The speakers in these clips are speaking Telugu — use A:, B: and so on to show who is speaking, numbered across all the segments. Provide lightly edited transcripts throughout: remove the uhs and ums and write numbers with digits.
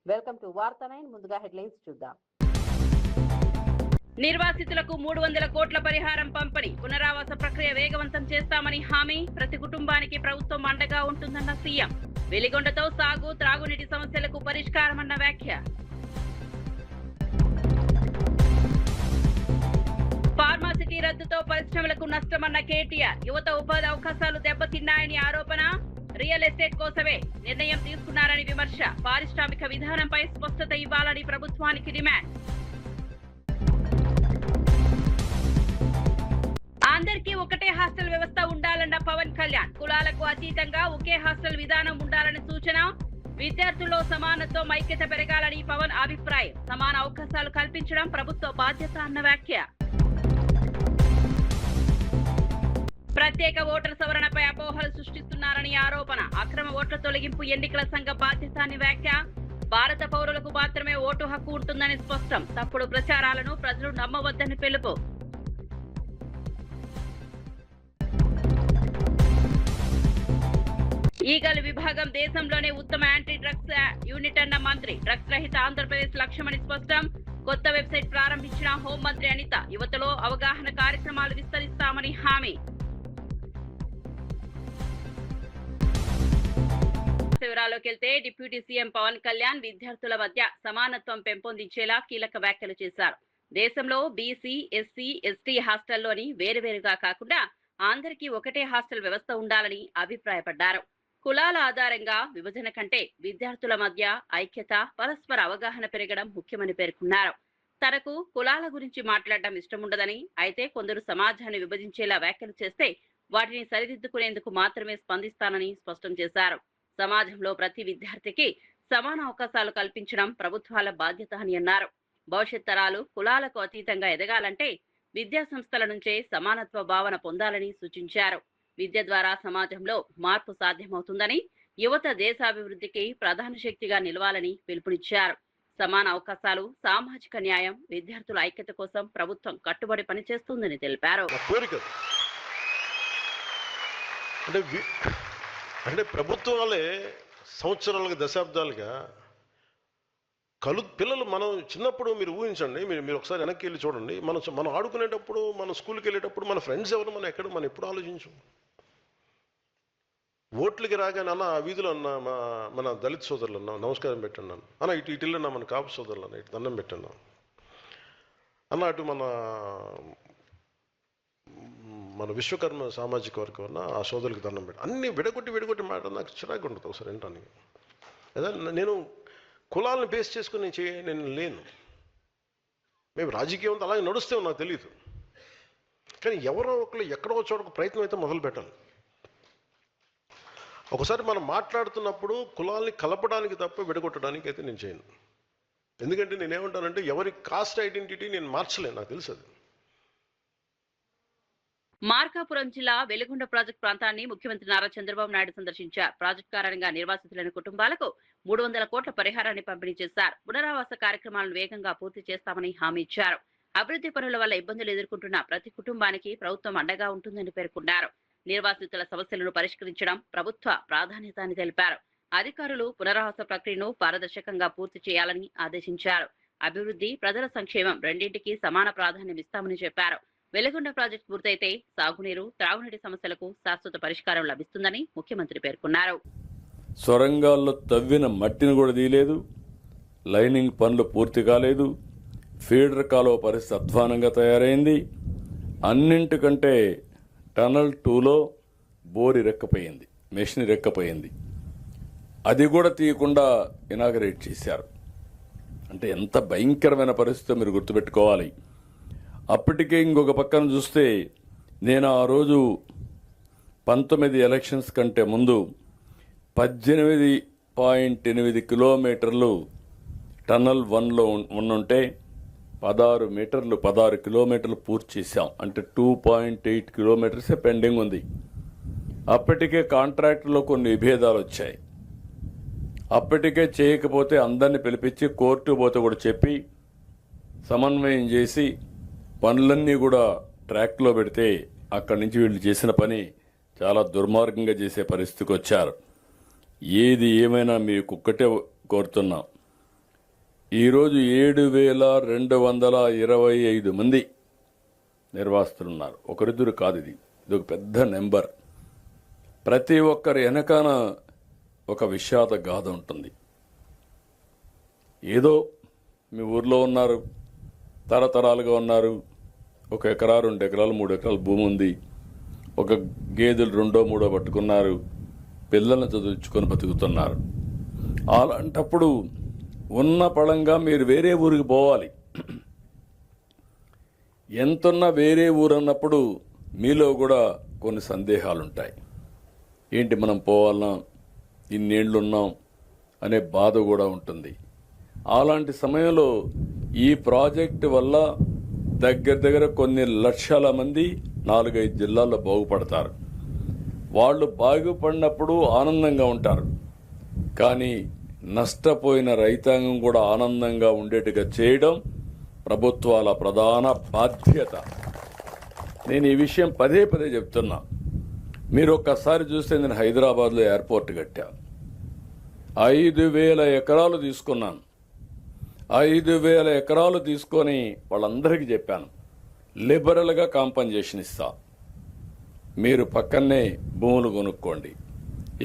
A: వెల్కమ్ టు వార్తా 9. ముందుగా హెడ్లైన్స్ చూద్దాం.
B: నిర్వాసితులకు 300 కోట్ల పరిహారం పంపిణీ, పునరావాస ప్రక్రియ వేగవంతం చేస్తామని హామీ, ప్రతి కుటుంబానికి ప్రభుత్వం అండగా ఉంటుందన్న సీఎం. వెలిగొండతో సాగు, త్రాగునీటి సమస్యలకు పరిష్కారమన్న వ్యాఖ్య. ఫార్మాసిటీ రద్దుతో పరిశ్రమలకు నష్టమన్న కేటీఆర్. యువత ఉపాధి అవకాశాలు దెబ్బతిన్నాయని ఆరోపణ. రియల్ ఎస్టేట్ కోసమే నిర్ణయం తీసుకున్నారని విమర్శ. పారిశ్రామిక విధానంపై స్పష్టత ఇవ్వాలని ప్రభుత్వానికి డిమాండ్. అందరికీ ఒకటే హాస్టల్ వ్యవస్థ ఉండాలన్న పవన్ కళ్యాణ్. కులాలకు అతీతంగా ఒకే హాస్టల్ విధానం ఉండాలని సూచన. విద్యార్థుల్లో సమానత్వం, ఐక్యత పెరగాలని పవన్ అభిప్రాయం. సమాన అవకాశాలు కల్పించడం ప్రభుత్వ బాధ్యత అన్న వ్యాఖ్య. ప్రత్యేక ఓటర్ సవరణపై అపోహలు సృష్టిస్తున్నారని ఆరోపణ. అక్రమ ఓట్ల తొలగింపు ఎన్నికల సంఘ బాధ్యత అని వ్యాఖ్య. భారత పౌరులకు మాత్రమే ఓటు హక్కు ఉంటుందని స్పష్టం. తప్పుడు ప్రచారాలను ప్రజలు నమ్మవద్దని పిలుపు. ఈగల్ విభాగం దేశంలోనే ఉత్తమ యాంటీ డ్రగ్స్ యూనిట్ అన్న మంత్రి. డ్రగ్స్ రహిత ఆంధ్రప్రదేశ్ లక్ష్యమని స్పష్టం. కొత్త వెబ్సైట్ ప్రారంభించిన హోంమంత్రి అనిత. యువతలో అవగాహన కార్యక్రమాలు విస్తరిస్తామని హామీ. వివరాల్లోకి వెళ్తే డిప్యూటీ సీఎం పవన్ కళ్యాణ్ విద్యార్థుల మధ్య సమానత్వం పెంపొందించేలా కీలక వ్యాఖ్యలు చేశారు. దేశంలో బీసీ, ఎస్సీ, ఎస్టీ హాస్టల్లోని వేరువేరుగా కాకుండా అందరికీ ఒకటే హాస్టల్ వ్యవస్థ ఉండాలని అభిప్రాయపడ్డారు. కులాల ఆధారంగా విభజన కంటే విద్యార్థుల మధ్య ఐక్యత, పరస్పర అవగాహన పెరగడం ముఖ్యమని పేర్కొన్నారు. తనకు కులాల గురించి మాట్లాడడం ఇష్టముండదని, అయితే కొందరు సమాజాన్ని విభజించేలా వ్యాఖ్యలు చేస్తే వాటిని సరిదిద్దుకునేందుకు మాత్రమే స్పందిస్తానని స్పష్టం చేశారు. సమాజంలో ప్రతి విద్యార్థికి సమాన అవకాశాలు కల్పించడం ప్రభుత్వాల బాధ్యత అని అన్నారు. భవిష్యత్ తరాలు కులాలకు అతీతంగా ఎదగాలంటే విద్యా సంస్థల నుంచే సమానత్వ భావన పొందాలని సూచించారు. విద్య ద్వారా సమాజంలో మార్పు సాధ్యమవుతుందని, యువత దేశాభివృద్ధికి ప్రధాన శక్తిగా నిలవాలని పిలుపునిచ్చారు. సమాన అవకాశాలు, సామాజిక న్యాయం, విద్యార్థుల ఐక్యత కోసం ప్రభుత్వం కట్టుబడి పనిచేస్తుందని తెలిపారు.
C: అంటే ప్రభుత్వాలే సంవత్సరాలుగా, దశాబ్దాలుగా పిల్లలు మనం చిన్నప్పుడు మీరు ఊహించండి, మీరు ఒకసారి వెనక్కి వెళ్ళి చూడండి. మనం ఆడుకునేటప్పుడు, మన స్కూల్కి వెళ్ళేటప్పుడు మన ఫ్రెండ్స్ ఎవరు, మనం ఎప్పుడు ఆలోచించు. ఓట్లకి రాగానే అన్న ఆ వీధిలో అన్న మన దళిత సోదరులు అన్నా నమస్కారం పెట్టండి అన్న, ఇటు ఇటున్నా మన కాపు సోదరులు అన్న ఇటు దండం పెట్టండి అన్న, అటు మన విశ్వకర్మ సామాజిక వర్గం అన్న ఆ సోదరులకు దండం పెట్టి అన్ని విడగొట్టి మాట నాకు చిరాకు ఉంటుంది ఒకసారి వినటానికి. అదే నేను కులాలను బేస్ చేసుకుని నేను లేను. మేము రాజకీయం అంతా అలాగే నడుస్తే నాకు తెలియదు. కానీ ఎవరో ఒకరు ఎక్కడో చోట ప్రయత్నం అయితే మొదలు పెట్టాలి. ఒకసారి మనం మాట్లాడుతున్నప్పుడు కులాల్ని కలపడానికి తప్ప విడగొట్టడానికి అయితే నేను చేయను. ఎందుకంటే నేనేమంటానంటే ఎవరి కాస్ట్ ఐడెంటిటీ నేను మార్చలేను, నాకు తెలుసు అది.
B: మార్కాపురం జిల్లా వెలిగొండ ప్రాజెక్టు ప్రాంతాన్ని ముఖ్యమంత్రి నారా చంద్రబాబు నాయుడు సందర్శించారు. ప్రాజెక్టు కారణంగా నిర్వాసితులైన కుటుంబాలకు 300 కోట్ల పరిహారాన్ని పంపిణీ చేశారు. పునరావాస కార్యక్రమాలను వేగంగా పూర్తి చేస్తామని హామీ ఇచ్చారు. అభివృద్ధి పనుల వల్ల ఇబ్బందులు ఎదుర్కొంటున్న ప్రతి కుటుంబానికి ప్రభుత్వం అండగా ఉంటుందని పేర్కొన్నారు. నిర్వాసితుల సమస్యలను పరిష్కరించడం ప్రభుత్వ ప్రాధాన్యత అని తెలిపారు. అధికారులు పునరావాస ప్రక్రియను పారదర్శకంగా పూర్తి చేయాలని ఆదేశించారు. అభివృద్ధి, ప్రజల సంక్షేమం రెండింటికి సమాన ప్రాధాన్యం ఇస్తామని చెప్పారు. వెలిగొండ ప్రాజెక్టు పూర్తయితే సాగునీరు, త్రాగునీటి సమస్యలకు శాశ్వత పరిష్కారం లభిస్తుందని ముఖ్యమంత్రి పేర్కొన్నారు.
D: సొరంగాల్లో తవ్విన మట్టిని కూడా తీయలేదు, లైనింగ్ పనులు పూర్తి కాలేదు, ఫీడర్ కాలువ పరిస్థితి అధ్వానంగా తయారైంది. అన్నింటికంటే టనల్ 2లో బోరి రెక్కపోయింది, మెషిన్ రెక్కపోయింది. అది కూడా తీయకుండా ఇనాగరేట్ చేశారు. అంటే ఎంత భయంకరమైన పరిస్థితి మీరు గుర్తుపెట్టుకోవాలి. అప్పటికే ఇంకొక పక్కన చూస్తే నేను ఆ రోజు 19 ఎలక్షన్స్ కంటే ముందు 18.8 కిలోమీటర్లు టన్నల్ 1లో ఉంటే 16 కిలోమీటర్లు పూర్తి చేశాం. అంటే 2.8 కిలోమీటర్సే పెండింగ్ ఉంది. అప్పటికే కాంట్రాక్టులో కొన్ని విభేదాలు వచ్చాయి. అప్పటికే చేయకపోతే అందరినీ పిలిపించి కోర్టు పోతే కూడా చెప్పి సమన్వయం చేసి పనులన్నీ కూడా ట్రాక్లో పెడితే అక్కడి నుంచి వీళ్ళు చేసిన పని చాలా దుర్మార్గంగా చేసే పరిస్థితికి వచ్చారు. ఏది ఏమైనా మీకు ఒక్కటే కోరుతున్నాం, ఈరోజు 7,225 మంది నిర్వాసితులున్నారు. ఒకరిద్దరు కాదు, ఇది ఒక పెద్ద నెంబర్. ప్రతి ఒక్కరి వెనకాన ఒక విషాద గాథ ఉంటుంది. ఏదో మీ ఊర్లో ఉన్నారు, తరతరాలుగా ఉన్నారు, 1 ఎకరా 2 ఎకరాలు 3 ఎకరాల భూమి ఉంది, ఒక గేదెలు 2 3 పట్టుకున్నారు, పిల్లల్ని చదివించుకొని బతుకుతున్నారు. అలాంటప్పుడు ఉన్న పళంగా మీరు వేరే ఊరికి పోవాలి. ఎంతున్నా వేరే ఊరు అన్నప్పుడు మీలో కూడా కొన్ని సందేహాలు ఉంటాయి. ఏంటి మనం పోవాలన్నా, ఇన్నేళ్లున్నాం అనే బాధ కూడా ఉంటుంది. అలాంటి సమయంలో ఈ ప్రాజెక్టు వల్ల దగ్గర కొన్ని లక్షల మంది 4-5 జిల్లాల్లో బాగుపడతారు. వాళ్ళు బాగుపడినప్పుడు ఆనందంగా ఉంటారు. కానీ నష్టపోయిన రైతాంగం కూడా ఆనందంగా ఉండేట్టుగా చేయడం ప్రభుత్వాల ప్రధాన బాధ్యత. నేను ఈ విషయం పదే చెప్తున్నా. మీరు ఒక్కసారి చూస్తే నేను హైదరాబాద్లో ఎయిర్పోర్ట్ కట్టాను. 5,000 ఎకరాలు తీసుకున్నాను. 5,000 ఎకరాలు తీసుకొని వాళ్ళందరికీ చెప్పాను, లిబరల్గా కాంపన్సేషన్ ఇస్తా, మీరు పక్కనే భూములు కొనుక్కోండి,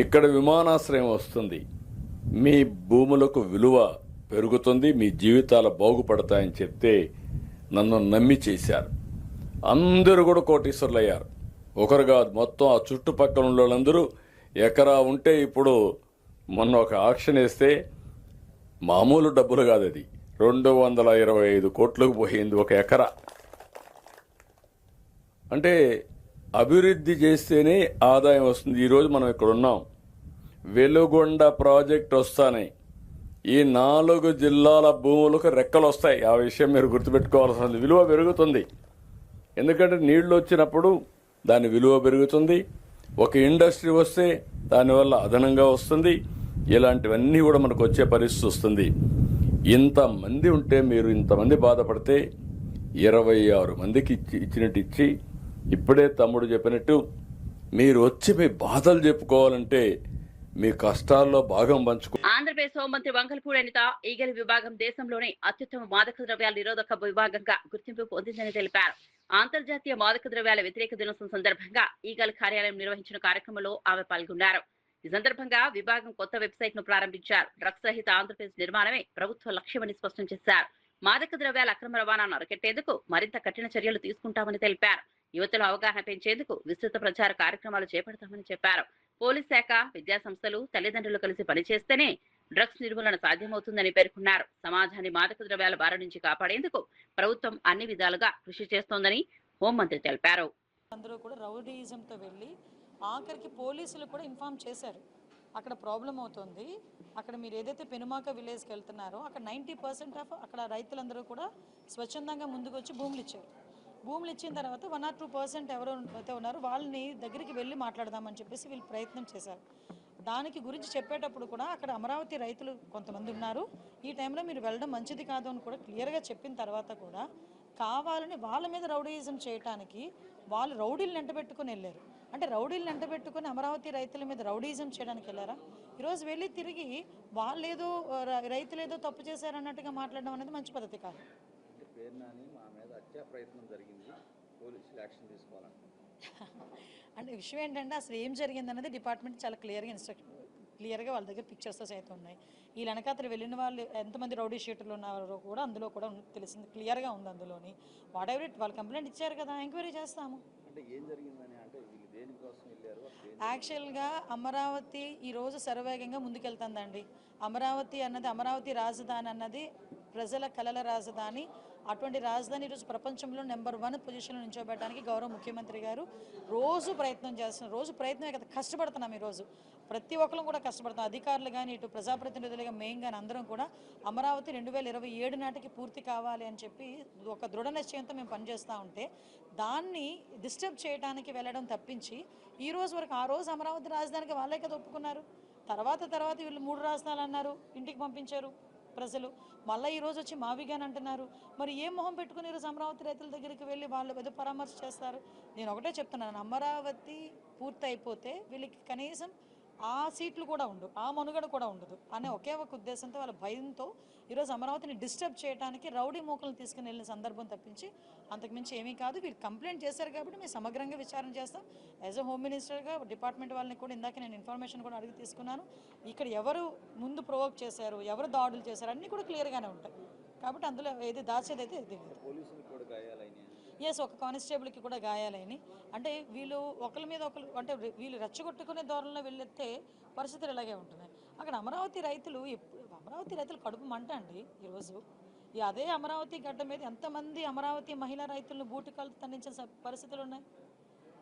D: ఇక్కడ విమానాశ్రయం వస్తుంది, మీ భూములకు విలువ పెరుగుతుంది, మీ జీవితాలు బాగుపడతాయని చెప్తే నన్ను నమ్మి చేశారు. అందరూ కూడా కోటీశ్వరులు అయ్యారు. ఒకరు కాదు, మొత్తం ఆ చుట్టుపక్కల ఉన్న వాళ్ళందరూ ఎకరా ఉంటే ఇప్పుడు మొన్న ఒక ఆక్షన్ వేస్తే మామూలు డబ్బులు కాదు, అది 225 కోట్లకు పోయింది ఒక ఎకరా. అంటే అభివృద్ధి చేస్తేనే ఆదాయం వస్తుంది. ఈరోజు మనం ఇక్కడ ఉన్నాం, వెలుగొండ ప్రాజెక్ట్ వస్తానే ఈ 4 జిల్లాల భూములకు రెక్కలు వస్తాయి. ఆ విషయం మీరు గుర్తుపెట్టుకోవాల్సింది. విలువ పెరుగుతుంది, ఎందుకంటే నీళ్లు వచ్చినప్పుడు దాని విలువ పెరుగుతుంది. ఒక ఇండస్ట్రీ వస్తే దానివల్ల అదనంగా వస్తుంది. ఇలాంటివన్నీ కూడా మనకు వచ్చే పరిస్థితి వస్తుంది. ఇంతమంది ఉంటే, మీరు ఇంతమంది బాధపడితే 26 మందికి ఇచ్చినట్టు ఇచ్చి, ఇప్పుడే తమ్ముడు చెప్పినట్టు మీరు వచ్చి మీ బాధలు చెప్పుకోవాలంటే మీ కష్టాల్లో భాగం పంచుకో.
B: ఆంధ్రప్రదేశ్ హోంమంత్రి వంగల్పూడి అనిత ఈగల విభాగం దేశంలోనే అత్యుత్తమ మాదక ద్రవ్యాల నిరోధక విభాగంగా గుర్తింపు పొందిందని తెలిపారు. అంతర్జాతీయ మాదక ద్రవ్యాల వ్యతిరేక దినోత్సవం సందర్భంగా ఈగల్ కార్యాలయం నిర్వహించిన కార్యక్రమంలో ఆమె పాల్గొన్నారు. ఈ సందర్భంగా విభాగం కొత్త వెబ్సైట్ ను ప్రారంభించారు. డ్రగ్స్ రహిత ఆంధ్రప్రదేశ్ నిర్మాణమే ప్రభుత్వ లక్ష్యమని స్పష్టం చేశారు. మాదక ద్రవ్యాల అక్రమ రవాణాను అరికట్టేందుకు మరింత కఠిన చర్యలు తీసుకుంటామని తెలిపారు. యువతలో అవగాహన పెంచేందుకు విస్తృత ప్రచార కార్యక్రమాలు చేపడతామని చెప్పారు. పోలీస్ శాఖ, విద్యా సంస్థలు, తల్లిదండ్రులు కలిసి పనిచేస్తేనే డ్రగ్స్ నిర్మూలన సాధ్యమవుతుందని పేర్కొన్నారు. సమాజాన్ని మాదక ద్రవ్యాల బారి నుంచి కాపాడేందుకు ప్రభుత్వం అన్ని విధాలుగా కృషి చేస్తోందని హోంమంత్రి తెలిపారు.
E: అందరూ కూడా రౌడీయిజంతో వెళ్ళి ఆఖరికి పోలీసులు కూడా ఇన్ఫార్మ్ చేశారు, అక్కడ ప్రాబ్లం అవుతుంది, అక్కడ మీరు ఏదైతే పెనుమాక విలేజ్కి వెళ్తున్నారో అక్కడ 90% ఆఫ్ అక్కడ రైతులందరూ కూడా స్వచ్ఛందంగా ముందుకు వచ్చి భూములు ఇచ్చారు. భూములు ఇచ్చిన తర్వాత 1 or 2% ఎవరో అయితే ఉన్నారో వాళ్ళని దగ్గరికి వెళ్ళి మాట్లాడదామని చెప్పేసి వీళ్ళు ప్రయత్నం చేశారు. దానికి గురించి చెప్పేటప్పుడు కూడా అక్కడ అమరావతి రైతులు కొంతమంది ఉన్నారు, ఈ టైంలో మీరు వెళ్ళడం మంచిది కాదు అని కూడా క్లియర్గా చెప్పిన తర్వాత కూడా కావాలని వాళ్ళ మీద రౌడీయిజం చేయడానికి వాళ్ళు రౌడీలను ఎంటబెట్టుకుని వెళ్ళారు. అంటే రౌడీలను ఎంటబెట్టుకుని అమరావతి రైతుల మీద రౌడీయిజం చేయడానికి వెళ్ళారా? ఈరోజు వెళ్ళి తిరిగి వాళ్ళేదో రైతులేదో తప్పు చేశారన్నట్టుగా మాట్లాడడం అనేది మంచి పద్ధతి కాదు. అంటే విషయం ఏంటంటే అసలు ఏం జరిగింది అన్నది డిపార్ట్మెంట్ చాలా క్లియర్గా వాళ్ళ దగ్గర పిక్చర్స్తో సైతం ఉన్నాయి. ఈ వెనకాతలు వెళ్ళిన వాళ్ళు ఎంతమంది రౌడీ షీటర్లు ఉన్నారో కూడా అందులో కూడా తెలిసింది, క్లియర్గా ఉంది అందులోని. వాట్ ఎవర్ ఇట్, వాళ్ళు కంప్లైంట్ ఇచ్చారు కదా, ఎంక్వైరీ చేస్తాము. యాక్చువల్గా అమరావతి ఈరోజు శరవేగంగా ముందుకెళ్తుందండి. అమరావతి అన్నది, అమరావతి రాజధాని అన్నది ప్రజల కలల రాజధాని. అటువంటి రాజధాని ఈరోజు ప్రపంచంలో నెంబర్ 1 పొజిషన్లో నిల్చోబెట్టడానికి గౌరవ ముఖ్యమంత్రి గారు రోజు ప్రయత్నం చేస్తున్నారు. రోజు ప్రయత్నమే కదా, కష్టపడుతున్నాం. ఈరోజు ప్రతి ఒక్కరు కూడా కష్టపడుతున్నాం, అధికారులు కానీ ఇటు ప్రజాప్రతినిధులుగా మెయిన్ కానీ అందరం కూడా అమరావతి 2027 నాటికి పూర్తి కావాలి అని చెప్పి ఒక దృఢ నిశ్చయంతో మేము పనిచేస్తూ ఉంటే దాన్ని డిస్టర్బ్ చేయడానికి వెళ్ళడం తప్పించి ఈ రోజు వరకు, ఆ రోజు అమరావతి రాజధానికి వాళ్ళే కదా ఒప్పుకున్నారు. తర్వాత వీళ్ళు 3 రాజధానులు అన్నారు, ఇంటికి పంపించారు ప్రజలు. మళ్ళీ ఈరోజు వచ్చి మావిగాని అంటున్నారు. మరి ఏ మొహం పెట్టుకుని ఈరోజు అమరావతి రైతుల దగ్గరికి వెళ్ళి వాళ్ళు ఏదో పరామర్శ చేస్తారు? నేను ఒకటే చెప్తున్నాను, అమరావతి పూర్తి అయిపోతే వీళ్ళకి కనీసం ఆ సీట్లు కూడా ఉండవు, ఆ మనుగడ కూడా ఉండదు అనే ఒకే ఒక ఉద్దేశంతో వాళ్ళ భయంతో ఈరోజు అమరావతిని డిస్టర్బ్ చేయడానికి రౌడీ మూకలను తీసుకుని వెళ్ళిన సందర్భం తప్పించి అంతకుమించి ఏమీ కాదు. వీళ్ళు కంప్లైంట్ చేశారు కాబట్టి మేము సమగ్రంగా విచారణ చేస్తాం. యాజ్ అ హోమ్ మినిస్టర్గా డిపార్ట్మెంట్ వాళ్ళని కూడా ఇందాక నేను ఇన్ఫర్మేషన్ కూడా అడిగి తీసుకున్నాను. ఇక్కడ ఎవరు ముందు ప్రొవోక్ చేశారు, ఎవరు దాడులు చేశారు అన్నీ కూడా క్లియర్గానే ఉంటాయి. కాబట్టి అందులో ఏది దాచేది అయితే ఇది ఎస్, ఒక కానిస్టేబుల్కి కూడా గాయాలైనవి. అంటే వీళ్ళు ఒకరి మీద ఒకరు అంటే వీళ్ళు రెచ్చగొట్టుకునే ధోరణిలో వెళ్ళితే పరిస్థితులు ఇలాగే ఉంటున్నాయి. అక్కడ అమరావతి రైతులు కడుపు మంట అండి. ఈరోజు అదే అమరావతి గడ్డ మీద ఎంతమంది అమరావతి మహిళా రైతులను బూటికాలతో తన్నించిన పరిస్థితులు ఉన్నాయి.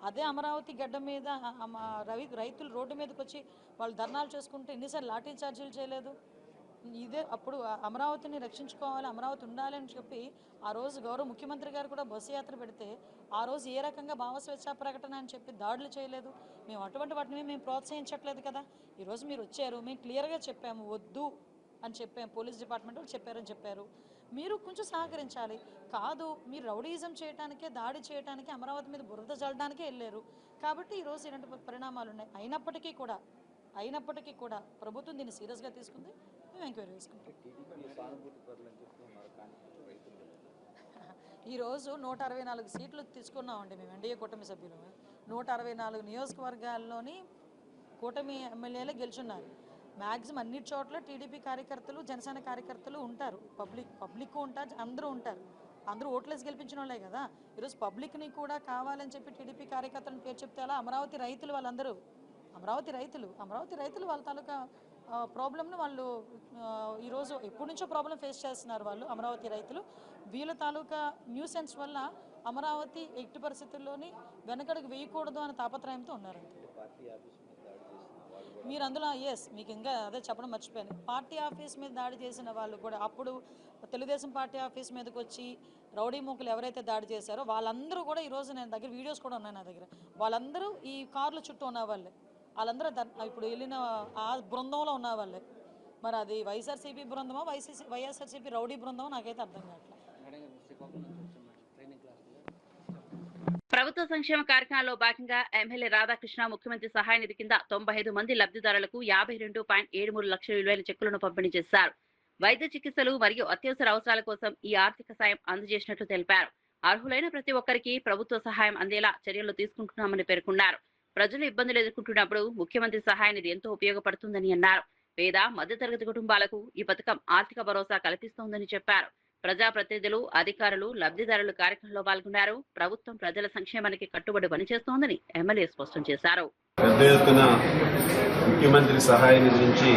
E: అదే అమరావతి గడ్డ మీద రైతులు రోడ్డు మీదకి వచ్చి వాళ్ళు ధర్నాలు చేసుకుంటే ఎన్నిసార్లు లాఠీ చార్జీలు చేయలేదు. ఇదే అప్పుడు అమరావతిని రక్షించుకోవాలి, అమరావతి ఉండాలి అని చెప్పి ఆ రోజు గౌరవ ముఖ్యమంత్రి గారు కూడా బస్సు యాత్ర పెడితే ఆ రోజు ఏ రకంగా భావస్వేచ్ఛా ప్రకటన అని చెప్పి దాడులు చేయలేదు. మేము అటువంటి వాటిని మేము ప్రోత్సహించట్లేదు కదా. ఈరోజు మీరు వచ్చారు, మేము క్లియర్గా చెప్పాము వద్దు అని చెప్పాము, పోలీస్ డిపార్ట్మెంట్ వాళ్ళు చెప్పారు. మీరు కొంచెం సహకరించాలి. కాదు, మీరు రౌడీజం చేయడానికే, దాడి చేయడానికి, అమరావతి మీద బురద చల్లడానికే వెళ్ళారు. కాబట్టి ఈరోజు ఇలాంటి పరిణామాలు ఉన్నాయి. అయినప్పటికీ కూడా ప్రభుత్వం దీన్ని సీరియస్గా తీసుకుంది. మేము ఎంక్వైరీ చేసుకుంటాం. ఈరోజు 164 సీట్లు తీసుకున్నామండి మేము ఎన్డీఏ కూటమి సభ్యులు. 164 నియోజకవర్గాల్లోని కూటమి ఎమ్మెల్యేలే గెలుచున్నారు. మ్యాక్సిమం అన్ని చోట్ల టీడీపీ కార్యకర్తలు, జనసేన కార్యకర్తలు ఉంటారు. పబ్లిక్ ఉంటారు, అందరూ ఉంటారు. అందరూ ఓట్లేసి గెలిపించిన వాళ్ళే కదా. ఈరోజు పబ్లిక్ని కూడా కావాలని చెప్పి టీడీపీ కార్యకర్తలను పేరు చెప్తే అలా అమరావతి రైతులు వాళ్ళందరూ అమరావతి రైతులు వాళ్ళ తాలూకా ప్రాబ్లమ్ను వాళ్ళు ఈరోజు ఎప్పటి నుంచో ప్రాబ్లం ఫేస్ చేస్తున్నారు. వాళ్ళు అమరావతి రైతులు వీళ్ళ తాలూకా న్యూసెన్స్ వల్ల అమరావతి ఎట్టి పరిస్థితుల్లోని వెనకడుగు వేయకూడదు అనే తాపత్రయంతో ఉన్నారు. మీరు అందులో మీకు ఇంకా అదే చెప్పడం మర్చిపోయాను. పార్టీ ఆఫీస్ మీద దాడి చేసిన వాళ్ళు కూడా అప్పుడు తెలుగుదేశం పార్టీ ఆఫీస్ మీదకి వచ్చి రౌడీ మూకలు ఎవరైతే దాడి చేశారో వాళ్ళందరూ కూడా ఈరోజు నేను దగ్గర వీడియోస్ కూడా ఉన్నాయి నా దగ్గర. వాళ్ళందరూ ఈ కార్ల చుట్టూ ఉన్న వాళ్ళే, వాళ్ళందరూ ఇప్పుడు వెళ్ళిన ఆ బృందంలో ఉన్న వాళ్ళే. మరి అది వైఎస్ఆర్సీపీ బృందమో వైఎస్ఆర్సీపీ రౌడీ బృందమో నాకైతే అర్థం కావట్లేదు.
B: ప్రభుత్వ సంక్షేమ కార్యక్రమాల్లో భాగంగా ఎమ్మెల్యే రాధాకృష్ణ ముఖ్యమంత్రి సహాయ నిధి కింద 95 మంది లబ్ధిదారులకు 52.73 లక్షల విలువైన చెక్కులను పంపిణీ చేశారు. వైద్య చికిత్సలు మరియు అత్యవసర అవసరాల కోసం ఈ ఆర్థిక సాయం అందజేసినట్లు తెలిపారు. అర్హులైన ప్రతి ఒక్కరికి ప్రభుత్వ సహాయం అందేలా చర్యలు తీసుకుంటున్నామని పేర్కొన్నారు. ప్రజలు ఇబ్బందులు ఎదుర్కొంటున్నప్పుడు ముఖ్యమంత్రి సహాయ నిధి ఎంతో ఉపయోగపడుతుందని అన్నారు. పేద మధ్యతరగతి కుటుంబాలకు ఈ పథకం ఆర్థిక భరోసా కల్పిస్తోందని చెప్పారు. ప్రజాప్రతినిధులు, అధికారులు, లబ్ధిదారులు కార్యక్రమంలో పాల్గొన్నారు. ప్రభుత్వం ప్రజల సంక్షేమానికి కట్టుబడి పనిచేస్తోందని ఎమ్మెల్యే స్పష్టం చేశారు.
F: పెద్ద ఎత్తున ముఖ్యమంత్రి సహాయ నిధి నుంచి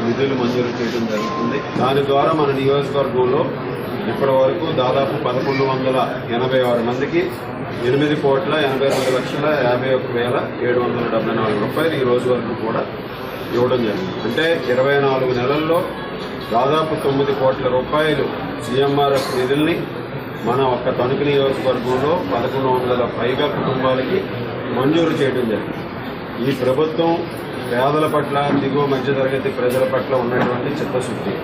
F: నిధులు మంజూరు చేయడం జరుగుతుంది. దాని ద్వారా మన నియోజకవర్గంలో ఇప్పటి వరకు దాదాపు 1186 మందికి 8,82,52,774 రూపాయలు ఈ రోజు వరకు కూడా ఇవ్వడం జరిగింది. అంటే 24 నెలల్లో దాదాపు 9 కోట్ల రూపాయలు సీఎంఆర్ఎఫ్ నిధుల్ని మన ఒక్క తణుకు నియోజకవర్గంలో 1100 పైగా కుటుంబాలకి మంజూరు చేయడం జరిగింది. ఈ ప్రభుత్వం పేదల పట్ల, దిగువ మధ్యతరగతి ప్రజల పట్ల ఉన్నటువంటి చిత్తశుద్ధి.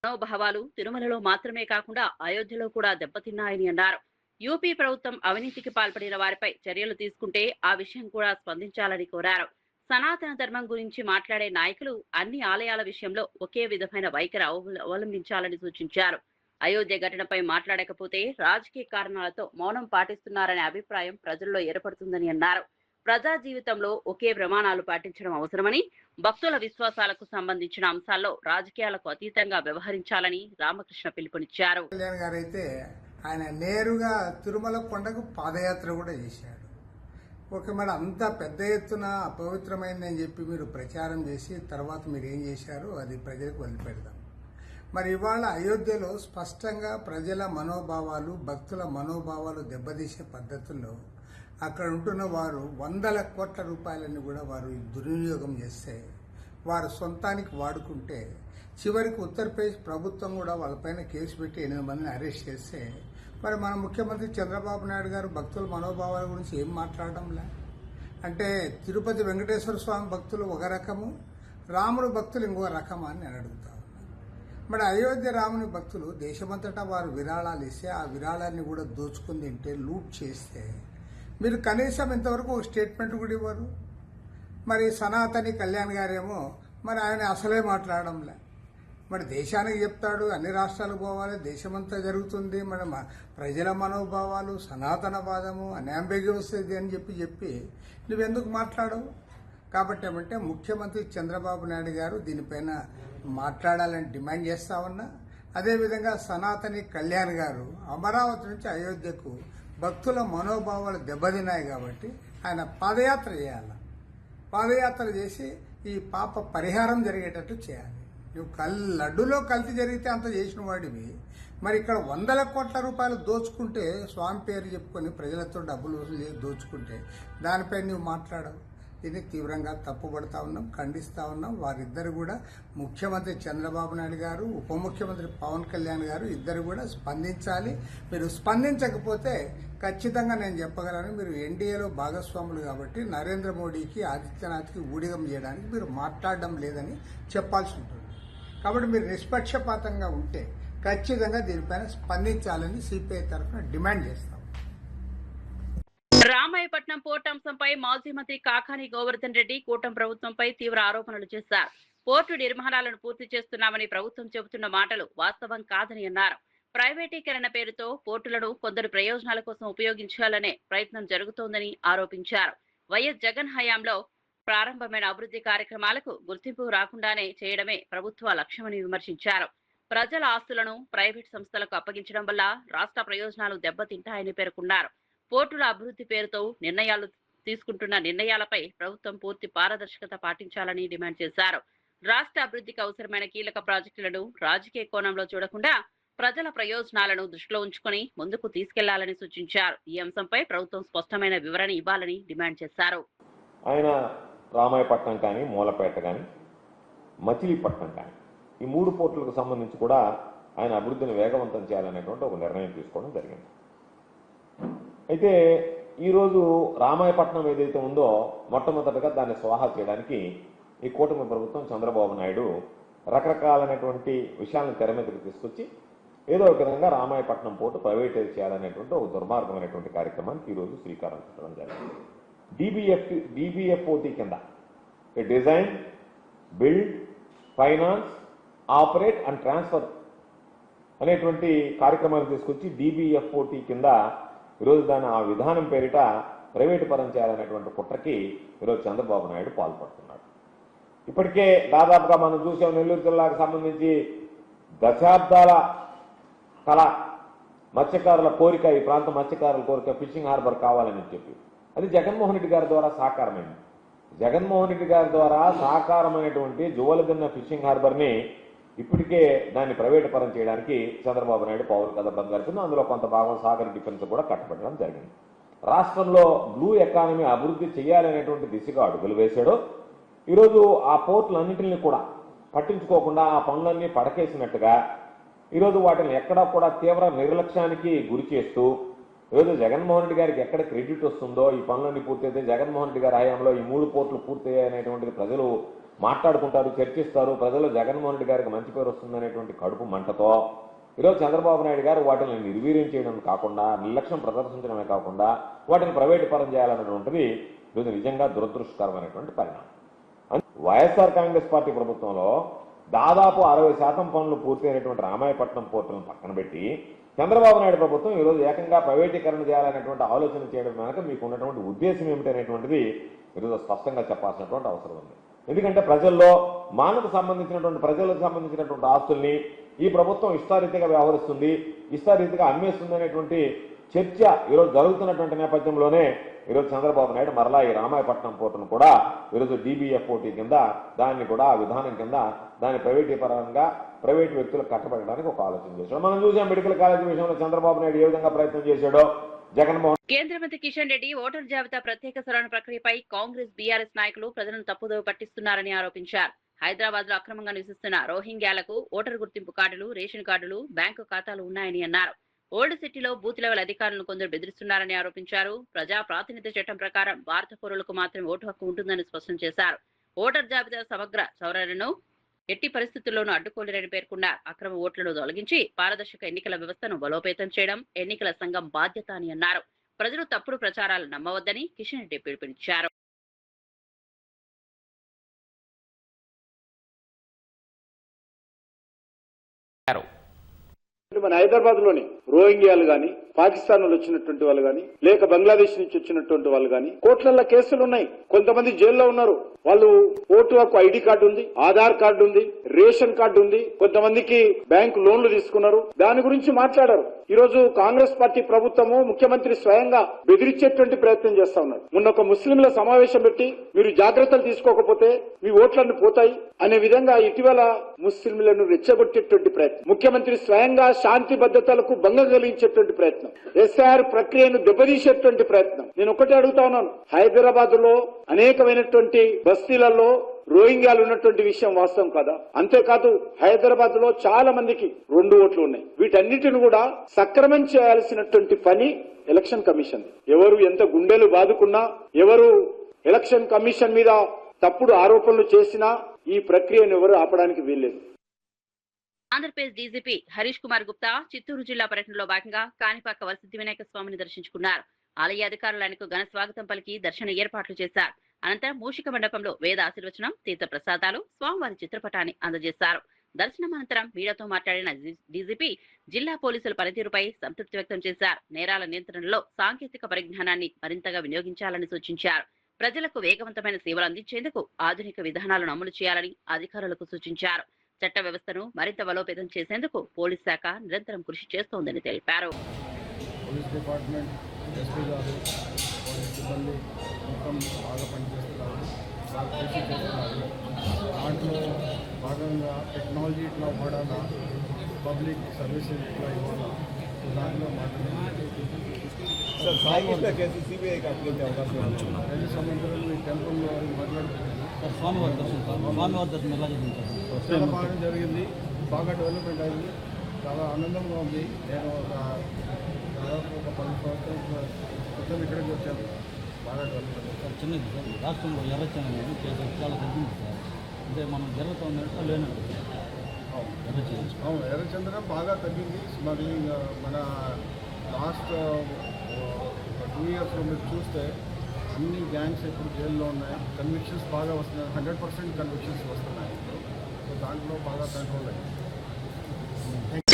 B: మనోభావాలు తిరుమలలో మాత్రమే కాకుండా అయోధ్యలో కూడా దెబ్బతిన్నాయని అన్నారు. యూపీ ప్రభుత్వం అవినీతికి పాల్పడిన వారిపై చర్యలు తీసుకుంటే ఆ విషయం కూడా స్పందించాలని కోరారు. సనాతన ధర్మం గురించి మాట్లాడే నాయకులు అన్ని ఆలయాల విషయంలో ఒకే విధమైన వైఖరి అవలంబించాలని సూచించారు. అయోధ్య ఘటనపై మాట్లాడకపోతే రాజకీయ కారణాలతో మౌనం పాటిస్తున్నారనే అభిప్రాయం ప్రజల్లో ఏర్పడుతుందని అన్నారు. ప్రజా జీవితంలో ఒకే ప్రమాణాలు పాటించడం అవసరమని, భక్తుల విశ్వాసాలకు సంబంధించిన అంశాల్లో రాజకీయాలకు అతీతంగా వ్యవహరించాలని రామకృష్ణ పిలుపునిచ్చారు.
G: కళ్యాణ్ గారు అయితే ఆయన నేరుగా తిరుమల కొండకు పాదయాత్ర కూడా చేశాడు. ఒకవేళ అంత పెద్ద ఎత్తున అపవిత్రమైందని చెప్పి మీరు ప్రచారం చేసి తర్వాత మీరు ఏం చేశారో అది ప్రజలకు వదిలిపెడదాం. మరి ఇవాళ అయోధ్యలో స్పష్టంగా ప్రజల మనోభావాలు, భక్తుల మనోభావాలు దెబ్బతీసే పద్ధతుల్లో అక్కడ ఉంటున్న వారు 100 కోట్ల రూపాయలని కూడా వారు దుర్వినియోగం చేస్తే, వారు సొంతానికి వాడుకుంటే, చివరికి ఉత్తరప్రదేశ్ ప్రభుత్వం కూడా వాళ్ళపైన కేసు పెట్టి 8 మందిని అరెస్ట్ చేస్తే, మరి మన ముఖ్యమంత్రి చంద్రబాబు నాయుడు గారు భక్తుల మనోభావాల గురించి ఏం మాట్లాడడంలే. అంటే తిరుపతి వెంకటేశ్వర స్వామి భక్తులు ఒక రకము, రాముడు భక్తులు ఇంకో రకమా అని నేను అడుగుతా ఉన్నాను. మరి అయోధ్య రాముని భక్తులు దేశమంతటా వారు విరాళాలు ఇస్తే, ఆ విరాళాన్ని కూడా దోచుకుని తింటే, లూట్ చేస్తే, మీరు కనీసం ఇంతవరకు ఒక స్టేట్మెంట్ కూడా ఇవ్వరు. మరి సనాతని కళ్యాణ్ గారేమో మరి ఆయన అసలే మాట్లాడడంలే. మరి దేశానికి చెప్తాడు, అన్ని రాష్ట్రాలకు పోవాలి, దేశమంతా జరుగుతుంది, మరి ప్రజల మనోభావాలు, సనాతనవాదము, అన్యాంబిగ్యూస్ అని చెప్పి నువ్వెందుకు మాట్లాడవు? కాబట్టి ఏమంటే ముఖ్యమంత్రి చంద్రబాబు నాయుడు గారు దీనిపైన మాట్లాడాలని డిమాండ్ చేస్తా ఉన్నా. అదేవిధంగా సనాతని కళ్యాణ్ గారు అమరావతి నుంచి అయోధ్యకు భక్తుల మనోభావాలు దెబ్బతిన్నాయి కాబట్టి ఆయన పాదయాత్ర చేయాలి. పాదయాత్ర చేసి ఈ పాప పరిహారం జరిగేటట్టు చేయాలి. నువ్వు లడ్డులో కల్తీ జరిగితే అంత చేసిన వాడివి, మరి ఇక్కడ 100 కోట్ల రూపాయలు దోచుకుంటే, స్వామి పేరు చెప్పుకొని ప్రజలతో డబ్బులు వసూలు చేసి దోచుకుంటే దానిపై నువ్వు మాట్లాడవు. దీన్ని తీవ్రంగా తప్పుపడతా ఉన్నాం, ఖండిస్తా ఉన్నాం. వారిద్దరు కూడా ముఖ్యమంత్రి చంద్రబాబు నాయుడు గారు, ఉప ముఖ్యమంత్రి పవన్ కళ్యాణ్ గారు ఇద్దరు కూడా స్పందించాలి. మీరు స్పందించకపోతే ఖచ్చితంగా నేను చెప్పగలను, మీరు ఎన్డీఏలో భాగస్వాములు కాబట్టి నరేంద్ర మోడీకి, ఆదిత్యనాథ్కి ఊడిగం చేయడానికి మీరు మాట్లాడడం లేదని చెప్పాల్సి ఉంటుంది. కాబట్టి మీరు నిష్పక్షపాతంగా ఉంటే ఖచ్చితంగా దీనిపైన స్పందించాలని సిపిఐ తరఫున డిమాండ్ చేస్తాం.
B: రామాయపట్నం పోర్టు అంశంపై మాజీ మంత్రి కాకాని గోవర్ధన్ రెడ్డి కూటమి ప్రభుత్వంపై తీవ్ర ఆరోపణలు చేశారు. పోర్టు నిర్మాణాలను పూర్తి చేస్తున్నామని ప్రభుత్వం చెబుతున్న మాటలు వాస్తవం కాదని అన్నారు. ప్రైవేటీకరణ పేరుతో పోర్టులను కొందరు ప్రయోజనాల కోసం ఉపయోగించాలనే ప్రయత్నం జరుగుతోందని ఆరోపించారు. వైఎస్ జగన్ హయాంలో ప్రారంభమైన అభివృద్ధి కార్యక్రమాలకు గుర్తింపు రాకుండానే చేయడమే ప్రభుత్వ లక్ష్యమని విమర్శించారు. ప్రజల ఆస్తులను ప్రైవేట్ సంస్థలకు అప్పగించడం వల్ల రాష్ట్ర ప్రయోజనాలు దెబ్బతింటాయని పేర్కొన్నారు. పోర్టుల అభివృద్ధి పేరుతో తీసుకుంటున్న నిర్ణయాలపై ప్రభుత్వం పూర్తి పారదర్శకత పాటించాలని డిమాండ్ చేశారు. రాష్ట్ర అభివృద్ధికి అవసరమైన కీలక ప్రాజెక్టులను రాజకీయ కోణంలో చూడకుండా ప్రజల ప్రయోజనాలను దృష్టిలో ఉంచుకుని ముందుకు తీసుకెళ్లాలని సూచించారు. ఈ అంశంపై ప్రభుత్వం స్పష్టమైన వివరణ ఇవ్వాలని డిమాండ్ చేశారు.
H: ఆయన రామాయపట్నం కానీ, మూలపేట కానీ, మచిలీపట్నం కానీ ఈ 3 పోర్టులకు సంబంధించి కూడా ఆయన అభివృద్ధిని వేగవంతం చేయాలనేటువంటి ఒక నిర్ణయం తీసుకోవడం జరిగింది. అయితే ఈరోజు రామాయపట్నం ఏదైతే ఉందో మొట్టమొదటిగా దాన్ని స్వాహా చేయడానికి ఈ కూటమి ప్రభుత్వం చంద్రబాబు నాయుడు రకరకాలైనటువంటి విషయాలను తెర మీదకి తీసుకొచ్చి ఏదో ఒక విధంగా రామాయపట్నం పోర్టు ప్రైవేటైజ్ చేయాలనేటువంటి ఒక దుర్మార్గమైనటువంటి కార్యక్రమానికి ఈరోజు శ్రీకారం చుట్టడం జరిగింది. DBFOT కింద design, build, finance, operate and transfer అనేటువంటి కార్యక్రమాన్ని తీసుకొచ్చి DBFOT కింద ఈరోజు దాని ఆ విధానం పేరిట ప్రైవేటు పరం చేయాలనేటువంటి కుట్రకి ఈరోజు చంద్రబాబు నాయుడు పాల్పడుతున్నాడు. ఇప్పటికే దాదాపుగా మనం చూసాం, నెల్లూరు జిల్లాకు సంబంధించి దశాబ్దాల కళ, మత్స్యకారుల కోరిక, ఈ ప్రాంత మత్స్యకారుల కోరిక ఫిషింగ్ హార్బర్ కావాలని చెప్పి అది జగన్మోహన్ రెడ్డి గారి ద్వారా సాకారమైంది. జగన్మోహన్ రెడ్డి గారి ద్వారా సాకారమైనటువంటి జువలదిన్న ఫిషింగ్ హార్బర్ని ఇప్పటికే దాన్ని ప్రైవేటు పరం చేయడానికి చంద్రబాబు నాయుడు పౌరు కథ జరిపింది. అందులో కొంత భాగం సాగర్ డిఫెన్స్ కూడా కట్టబెట్టడం జరిగింది. రాష్ట్రంలో బ్లూ ఎకానమీ అభివృద్ధి చేయాలనేటువంటి దిశగా అడుగులు వేశాడు. ఈరోజు ఆ పోర్టులన్నింటినీ కూడా పట్టించుకోకుండా ఆ పనులన్నీ పడకేసినట్టుగా ఈరోజు వాటిని ఎక్కడా కూడా తీవ్ర నిర్లక్ష్యానికి గురి చేస్తూ ఈరోజు జగన్మోహన్ రెడ్డి గారికి ఎక్కడ క్రెడిట్ వస్తుందో, ఈ పనులన్నీ పూర్తయితే జగన్మోహన్ రెడ్డి గారి హయాంలో ఈ 3 పోర్టులు పూర్తయ్యాయనేటువంటిది ప్రజలు మాట్లాడుకుంటారు, చర్చిస్తారు. ప్రజలు జగన్మోహన్ రెడ్డి గారికి మంచి పేరు వస్తుందనేటువంటి కడుపు మంటతో ఈరోజు చంద్రబాబు నాయుడు గారు వాటిని నిర్వీర్యం చేయడం కాకుండా, నిర్లక్ష్యం ప్రదర్శించడమే కాకుండా వాటిని ప్రైవేటు పరం చేయాలనేటువంటిది ఈరోజు నిజంగా దురదృష్టకరమైనటువంటి పరిణామం. వైఎస్ఆర్ కాంగ్రెస్ పార్టీ ప్రభుత్వంలో దాదాపు 60% పనులు పూర్తయినటువంటి రామాయపట్నం పోర్టులను పక్కన పెట్టి చంద్రబాబు నాయుడు ప్రభుత్వం ఈరోజు ఏకంగా ప్రైవేటీకరణ చేయాలనేటువంటి ఆలోచన చేయడం వెనక మీకు ఉన్నటువంటి ఉద్దేశం ఏమిటనేటువంటిది ఈరోజు స్పష్టంగా చెప్పాల్సినటువంటి అవసరం ఉంది. ఎందుకంటే ప్రజలకు సంబంధించినటువంటి ఆస్తుల్ని ఈ ప్రభుత్వం ఇష్టారీతిగా వ్యవహరిస్తుంది, ఇష్టారీతిగా అమ్మేస్తుంది అనేటువంటి చర్చ ఈరోజు జరుగుతున్నటువంటి నేపథ్యంలోనే ఈరోజు చంద్రబాబు నాయుడు మరలా ఈ రామాయపట్నం పోర్టును కూడా ఈరోజు DBFOT కింద దాన్ని కూడా ఆ విధానం కింద దాన్ని ప్రైవేటీకరంగా ప్రైవేటు వ్యక్తులకు కట్టబెట్టడానికి ఒక ఆలోచన చేశాడు. మనం చూసాం మెడికల్ కాలేజీ విషయంలో చంద్రబాబు నాయుడు ఏ విధంగా ప్రయత్నం చేశాడో.
B: కేంద్ర మంత్రి కిషన్ రెడ్డి ఓటర్ జాబితా ప్రత్యేక సవరణ ప్రక్రియపై కాంగ్రెస్, బీఆర్ఎస్ నాయకులు ప్రజలను తప్పుదోవ పట్టిస్తున్నారని ఆరోపించారు. హైదరాబాద్ లో అక్రమంగా నివసిస్తున్న రోహింగ్యాలకు ఓటర్ గుర్తింపు కార్డులు, రేషన్ కార్డులు, బ్యాంకు ఖాతాలు ఉన్నాయని అన్నారు. ఓల్డ్ సిటీలో బూత్ లెవెల్ అధికారులను కొందరు బెదిరిస్తున్నారని ఆరోపించారు. ప్రజా ప్రాతినిధ్య చట్టం ప్రకారం భారత పౌరులకు మాత్రమే ఓటు హక్కు ఉంటుందని స్పష్టం చేశారు. ఓటర్ జాబితా సమగ్ర సవరణను ఎట్టి పరిస్థితుల్లోనూ అడ్డుకోలేరని పేర్కొన్నారు. అక్రమ ఓట్లను తొలగించి పారదర్శక ఎన్నికల వ్యవస్థను బలోపేతం చేయడం ఎన్నికల సంఘం బాధ్యత అని అన్నారు. ప్రజలు తప్పుడు ప్రచారాలు నమ్మవద్దని కిషన్ రెడ్డి పిలుపునిచ్చారు.
I: మన హైదరాబాద్ లోని రోహింగ్యాలు గాని, పాకిస్తాన్ నుంచి వచ్చినటువంటి వాళ్ళు గాని, లేక బంగ్లాదేశ్ నుంచి వచ్చినటువంటి వాళ్ళు గాని కోట్లల్లో కేసులు ఉన్నాయి. కొంతమంది జైల్లో ఉన్నారు. వాళ్ళు ఓటు హక్కు ఐడి కార్డు ఉంది, ఆధార్ కార్డు ఉంది, రేషన్ కార్డు ఉంది. కొంతమందికి బ్యాంకు లోన్లు తీసుకున్నారు. దాని గురించి మాట్లాడారు. ఈ రోజు కాంగ్రెస్ పార్టీ ప్రభుత్వము, ముఖ్యమంత్రి స్వయంగా బెదిరించేటువంటి ప్రయత్నం చేస్తా ఉన్నారు. మొన్న ఒక ముస్లింల సమావేశం పెట్టి మీరు జాగ్రత్తలు తీసుకోకపోతే మీ ఓట్లన్నీ పోతాయి అనే విధంగా ఇటీవల ముస్లింలను రెచ్చగొట్టేటువంటి ప్రయత్నం, ముఖ్యమంత్రి స్వయంగా శాంతి భద్రతలకు భంగం కలిగించేటువంటి ప్రయత్నం, ఎస్ఐఆర్ ప్రక్రియను దెబ్బతీసేటువంటి ప్రయత్నం. నేను ఒకటే అడుగుతా ఉన్నాను, హైదరాబాద్ లో అనేకమైనటువంటి బస్తీలలో రోహింగ్యాలు ఉన్నటువంటి విషయం వాస్తవం కదా? అంతేకాదు హైదరాబాద్ లో చాలా మందికి 2 ఓట్లు ఉన్నాయి. వీటన్నిటిని కూడా సక్రమం చేయాల్సినటువంటి పని ఎలక్షన్ కమిషన్. ఎవరు ఎంత గుండెలు బాదుకున్నా, ఎవరు ఎలక్షన్ కమిషన్ మీద తప్పుడు ఆరోపణలు చేసినా ఈ ప్రక్రియను ఎవరు ఆపడానికి వీల్లేదు.
B: ఆంధ్రప్రదేశ్ డీజీపీ హరీష్ కుమార్ గుప్తా చిత్తూరు జిల్లా పర్యటనలో భాగంగా కాణిపాక వరసిద్ధి వినాయక స్వామిని దర్శించుకున్నారు. ఆలయ అధికారులు ఆయనకు ఘన స్వాగతం పలికి దర్శన ఏర్పాట్లు చేశారు. అనంతరం మూషిక మండపంలో వేద ఆశీర్వచనం, తీర్థ ప్రసాదాలు, స్వామివారి చిత్రపటాన్ని అందజేశారు. దర్శనం అనంతరం మీడియాతో మాట్లాడిన డీజీపీ జిల్లా పోలీసుల పనితీరుపై సంతృప్తి వ్యక్తం చేశారు. నేరాల నియంత్రణలో సాంకేతిక పరిజ్ఞానాన్ని మరింతగా వినియోగించాలని సూచించారు. ప్రజలకు వేగవంతమైన సేవలు అందించేందుకు ఆధునిక విధానాలను అమలు చేయాలని అధికారులకు సూచించారు. చట్ట వ్యవస్థను మరింత బలోపేతం చేసేందుకు పోలీస్ శాఖ నిరంతరం కృషి చేస్తోందని తెలిపారు.
J: పోలీస్ డిపార్ట్మెంట్, ఎస్పీ గారు, పోలీస్ సిబ్బంది మొత్తం బాగా పనిచేస్తున్నారు, బాగా కృషి చేస్తున్నారు. దాంట్లో భాగంగా టెక్నాలజీ ఇట్లా వాడాలా, పబ్లిక్ సర్వీసెస్ ఇట్లా ఇవ్వాలా, దాంట్లో మాట్లాడాలి. సంవత్సరాలు ఈ టెంపుల్లో మాట్లాడుతున్నాను. చాలా బాగా జరిగింది, బాగా డెవలప్మెంట్ అయింది, చాలా ఆనందంగా ఉంది. నేను దాదాపు ఒక 10 సంవత్సరాల క్రితం ఇక్కడికి వచ్చాను. బాగా డెవలప్మెంట్
K: చిన్నది సార్. రాష్ట్రంలో ఎర్రచందనం అనేది చాలా తగ్గింది సార్. అంటే మనం జరుగుతుందంటే లేనట్టు
J: ఎర్రచందనం బాగా తగ్గింది. స్మగ్లింగ్ మన లాస్ట్ 2 ఇయర్స్లో మీరు చూస్తే అన్ని గ్యాంగ్స్ ఇప్పుడు జైల్లో ఉన్నాయి. కన్విక్షన్స్ బాగా వస్తున్నాయి, 100% కన్విక్షన్స్ వస్తున్నాయి. సో దాంట్లో బాగా కంట్రోల్ అయింది.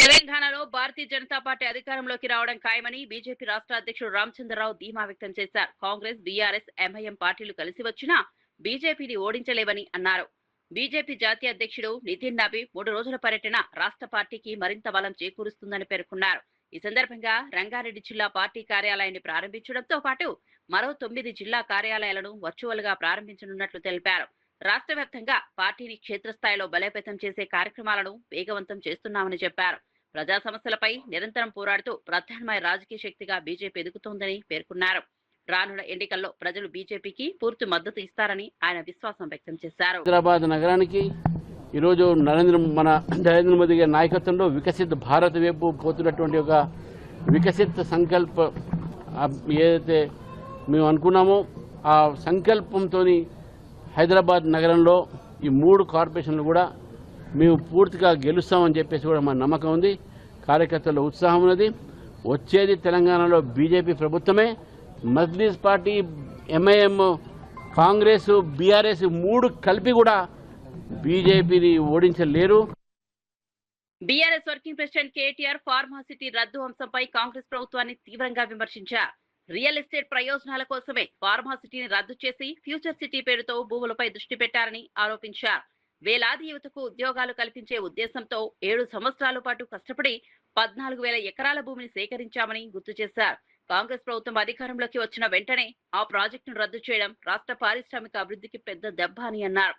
B: తెలంగాణలో భారతీయ జనతా పార్టీ అధికారంలోకి రావడం ఖాయమని బీజేపీ రాష్ట్ర అధ్యక్షుడు రామచంద్రరావు ధీమా వ్యక్తం చేశారు. కాంగ్రెస్, బీఆర్ఎస్, ఎంఐఎం పార్టీలు కలిసి వచ్చినా బీజేపీని ఓడించలేవని అన్నారు. బీజేపీ జాతీయ అధ్యక్షుడు నితిన్ నబీ 3 రోజుల పర్యటన రాష్ట్ర పార్టీకి మరింత బలం చేకూరుస్తుందని పేర్కొన్నారు. ఈ సందర్భంగా రంగారెడ్డి జిల్లా పార్టీ కార్యాలయాన్ని ప్రారంభించడంతో పాటు మరో 9 జిల్లా కార్యాలయాలను వర్చువల్ గా ప్రారంభించనున్నట్లు తెలిపారు. రాష్ట్ర వ్యాప్తంగా పార్టీని క్షేత్రస్థాయిలో బలోపేతం చేసే కార్యక్రమాలను వేగవంతం చేస్తున్నామని చెప్పారు. ప్రజా సమస్యలపై నిరంతరం పోరాడుతూ ప్రత్యామ్నాయ రాజకీయ శక్తిగా బీజేపీ ఎదుగుతోందని పేర్కొన్నారు. రానున్న ఎన్నికల్లో ప్రజలు బీజేపీకి పూర్తి మద్దతు ఇస్తారని ఆయన విశ్వాసం వ్యక్తం చేశారు.
K: హైదరాబాద్ నగరానికి ఈరోజు నరేంద్ర మోదీ గారి నాయకత్వంలో వికసిత్ భారత్ వైపు పోతున్నటువంటి ఒక వికసిత్ సంకల్ప ఏదైతే మేము అనుకున్నామో ఆ సంకల్పంతో హైదరాబాద్ నగరంలో ఈ 3 కార్పొరేషన్లు కూడా మేము పూర్తిగా గెలుస్తామని చెప్పేసి కూడా మా నమ్మకం ఉంది. కార్యకర్తల ఉత్సాహం ఉన్నది. వచ్చేది తెలంగాణలో బీజేపీ ప్రభుత్వమే. Majlis party, MIM, Congress, BRS 3 కలిపి కూడా బీజేపీని ఓడించలేరు.
B: BRS working president KTR pharma city రద్దు అంశంపై కాంగ్రెస్ ప్రభుత్వాన్ని తీవ్రంగా విమర్శించారు. రియల్ ఎస్టేట్ ప్రయోజనాల కోసమే ఫార్మాసిటీని రద్దు చేసి ఫ్యూచర్ సిటీ పేరుతో భూములపై దృష్టి పెట్టారని ఆరోపించారు. వేలాది యువతకు ఉద్యోగాలు కల్పించే ఉద్దేశంతో 7 సంవత్సరాల పాటు కష్టపడి 14,000 ఎకరాల భూమిని సేకరించామని గుర్తు చేశారు. కాంగ్రెస్ ప్రభుత్వం అధికారంలోకి వచ్చిన వెంటనే ఆ ప్రాజెక్టును రద్దు చేయడం రాష్ట్ర పారిశ్రామిక అభివృద్ధికి పెద్ద దెబ్బ అని అన్నారు.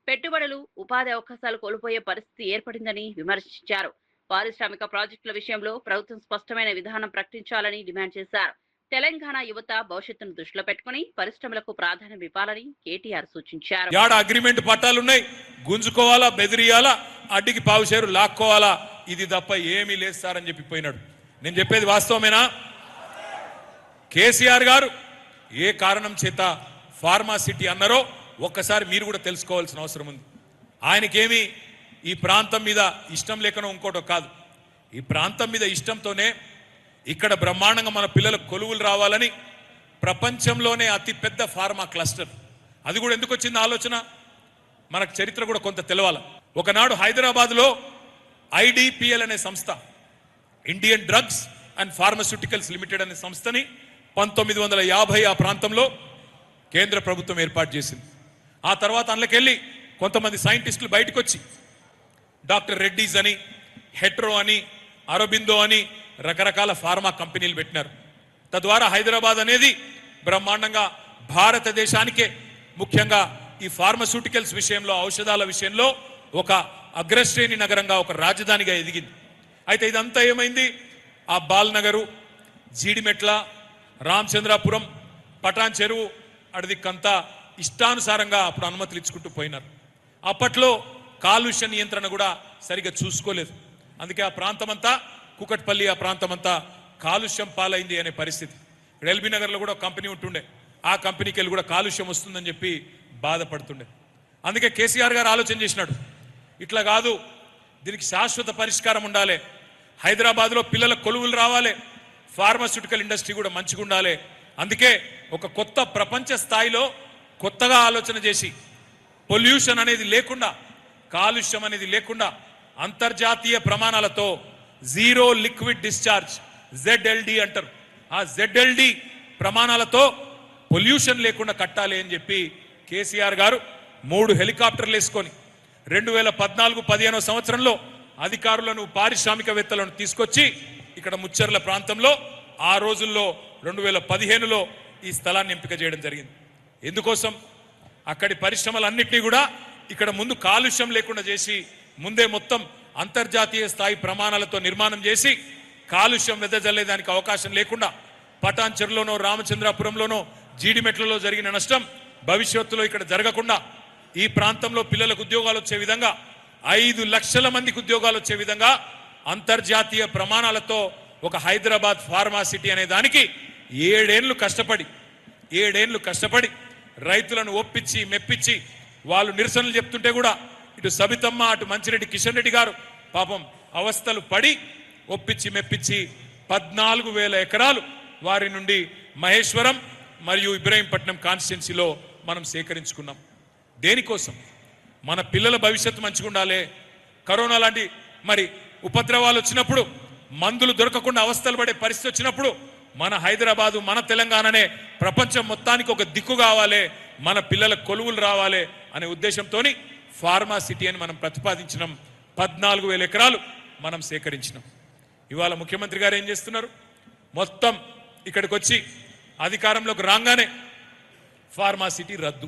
B: పెట్టుబడులు, ఉపాధి అవకాశాలు కోల్పోయే పరిస్థితి ఏర్పడిందని విమర్శించారు. పారిశ్రామిక ప్రాజెక్టుల విషయంలో ప్రభుత్వం స్పష్టమైన విధానం ప్రకటించాలని డిమాండ్ చేశారు. తెలంగాణ యువత భవిష్యత్తును దృష్టిలో పెట్టుకుని పరిశ్రమలకు ప్రాధాన్యం ఇవ్వాలని కేటీఆర్ సూచించారు.
L: అగ్రిమెంట్ పట్టాలున్నాయి, గుంజుకోవాలా, బెదిరియాలా, అడ్డికి పావుషేరు లాక్కోవాలా, ఇది తప్ప ఏమీ లేదు సార్ అని చెప్పి పోయినాడు. నేను చెప్పేది వాస్తవమేనా? కేసీఆర్ గారు ఏ కారణం చేత ఫార్మాసిటీ అన్నారో ఒక్కసారి మీరు కూడా తెలుసుకోవాల్సిన అవసరం ఉంది. ఆయనకేమి ఈ ప్రాంతం మీద ఇష్టం లేకనో ఇంకోటో కాదు. ఈ ప్రాంతం మీద ఇష్టంతోనే ఇక్కడ బ్రహ్మాండంగా మన పిల్లలకు కొలువులు రావాలని ప్రపంచంలోనే అతిపెద్ద ఫార్మా క్లస్టర్, అది కూడా ఎందుకు వచ్చింది ఆలోచన, మనకు చరిత్ర కూడా కొంత తెలవాలి. ఒకనాడు హైదరాబాద్లో IDPL అనే సంస్థ, Indian drugs and pharmaceuticals limited అనే సంస్థని 1950 ఆ ప్రాంతంలో కేంద్ర ప్రభుత్వం ఏర్పాటు చేసింది. ఆ తర్వాత అందులోకెళ్ళి కొంతమంది సైంటిస్టులు బయటకు వచ్చి డాక్టర్ రెడ్డీస్ అని, హెట్రో అని, అరబిందో అని రకరకాల ఫార్మా కంపెనీలు పెట్టినారు. తద్వారా హైదరాబాద్ అనేది బ్రహ్మాండంగా భారతదేశానికే, ముఖ్యంగా ఈ ఫార్మస్యూటికల్స్ విషయంలో, ఔషధాల విషయంలో ఒక అగ్రశ్రేణి నగరంగా, ఒక రాజధానిగా ఎదిగింది. అయితే ఇదంతా ఏమైంది? ఆ బాల్నగరు, జీడిమెట్ల, రామచంద్రాపురం, పటాన్ చెరువు అడిదిక్కంతా ఇష్టానుసారంగా అప్పుడు అనుమతులు ఇచ్చుకుంటూ పోయినారు. అప్పట్లో కాలుష్య నియంత్రణ కూడా సరిగ్గా చూసుకోలేదు. అందుకే ఆ ప్రాంతమంతా, కుకట్పల్లి ఆ ప్రాంతమంతా కాలుష్యం పాలైంది అనే పరిస్థితి. ఎల్బీ నగర్లో కూడా ఒక కంపెనీ ఉంటుండే, ఆ కంపెనీకి వెళ్ళి కూడా కాలుష్యం వస్తుందని చెప్పి బాధపడుతుండే. అందుకే కేసీఆర్ గారు ఆలోచన చేసినాడు, ఇట్లా కాదు, దీనికి శాశ్వత పరిష్కారం ఉండాలి, హైదరాబాద్లో పిల్లల కొలువులు రావాలి, ఫార్మాస్యూటికల్ ఇండస్ట్రీ కూడా మంచిగా ఉండాలి. అందుకే ఒక కొత్త ప్రపంచ స్థాయిలో కొత్తగా ఆలోచన చేసి పొల్యూషన్ అనేది లేకుండా, కాలుష్యం అనేది లేకుండా అంతర్జాతీయ ప్రమాణాలతో జీరో లిక్విడ్ డిశ్చార్జ్, ZLD అంటారు, ఆ ZLD ప్రమాణాలతో పొల్యూషన్ లేకుండా కట్టాలి అని చెప్పి కేసీఆర్ గారు 3 హెలికాప్టర్లు వేసుకొని 2014-15 సంవత్సరంలో అధికారులను, పారిశ్రామికవేత్తలను తీసుకొచ్చి ఇక్కడ ముచ్చర్ల ప్రాంతంలో ఆ రోజుల్లో 2015లో ఈ స్థలాన్ని ఎంపిక చేయడం జరిగింది. ఎందుకోసం? అక్కడి పరిశ్రమలన్నింటినీ కూడా ఇక్కడ ముందు కాలుష్యం లేకుండా చేసి, ముందే మొత్తం అంతర్జాతీయ స్థాయి ప్రమాణాలతో నిర్మాణం చేసి, కాలుష్యం వెదజల్లేదానికి అవకాశం లేకుండా పటాన్ చెరువులోనో, రామచంద్రాపురంలోనో, జీడిమెట్లలో జరిగిన నష్టం భవిష్యత్తులో ఇక్కడ జరగకుండా, ఈ ప్రాంతంలో పిల్లలకు ఉద్యోగాలు వచ్చే విధంగా, 5 లక్షల మందికి ఉద్యోగాలు వచ్చే విధంగా అంతర్జాతీయ ప్రమాణాలతో ఒక హైదరాబాద్ ఫార్మా సిటీ అనే దానికి 7 ఏళ్లు కష్టపడి రైతులను ఒప్పించి మెప్పించి, వాళ్ళు నిరసనలు చెప్తుంటే కూడా ఇటు సబితమ్మ, అటు మంచిరెడ్డి కిషన్ రెడ్డి గారు పాపం అవస్థలు పడి ఒప్పించి మెప్పించి 14,000 ఎకరాలు వారి నుండి మహేశ్వరం మరియు ఇబ్రహీంపట్నం కాన్స్టిట్యున్సీలో మనం సేకరించుకున్నాం. దేనికోసం? మన పిల్లల భవిష్యత్తు మంచిగా ఉండాలి. కరోనా లాంటి మరి ఉపద్రవాలు వచ్చినప్పుడు, మందులు దొరకకుండా అవస్థలు పడే పరిస్థితి వచ్చినప్పుడు మన హైదరాబాదు, మన తెలంగాణనే ప్రపంచం మొత్తానికి ఒక దిక్కు కావాలి, మన పిల్లల కొలువులు రావాలి అనే ఉద్దేశంతో ఫార్మా సిటీ అని మనం ప్రతిపాదించినాం. 14,000 ఎకరాలు మనం సేకరించినాం. ఇవాళ ముఖ్యమంత్రి గారు ఏం చేస్తున్నారు? మొత్తం ఇక్కడికి వచ్చి అధికారంలోకి రాగానే ఫార్మా సిటీ రద్దు.